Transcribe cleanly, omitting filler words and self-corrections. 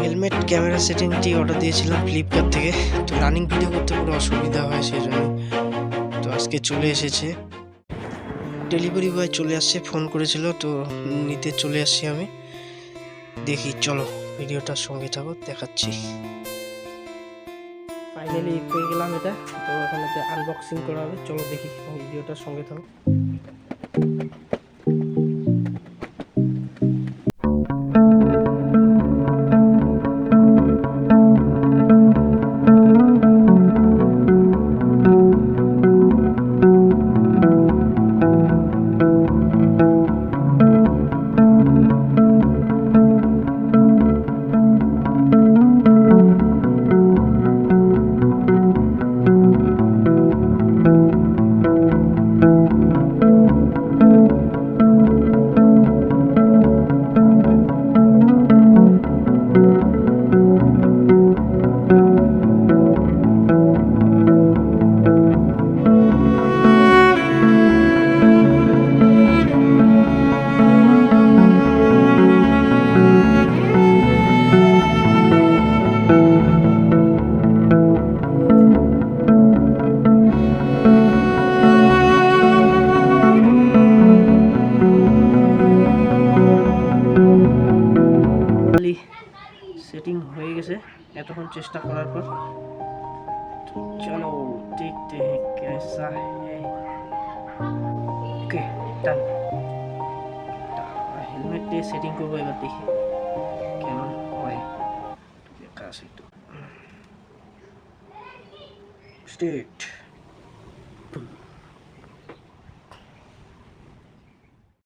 Helmet camera সেটিংটি order দিয়েছিলাম Flipkart থেকে। তো রানিং ভিডিও করতে পুরো অসুবিধা হয় সেই জন্য। তো আজকে চলে এসেছে, ডেলিভারি বয় চলে আসছে, ফোন করেছিল তো নিতে চলে আসছি আমি। দেখি চলো ভিডিওটার সঙ্গে থাকো, দেখাচ্ছি। ফাইনালি পেয়ে গেলাম এটা, তো এখানে আনবক্সিং করা হবে। চলো দেখি, ভিডিওটার সঙ্গে থাকো। সেটিং হয়ে গেছে এতক্ষণ চেষ্টা করার পর। চলো দেখতে हैं कैसा है। ওকে ডান। হেলমেট দিয়ে সেটিং করবো, এবার দেখি কেমন হয়। দেখা আছে একটু স্টেট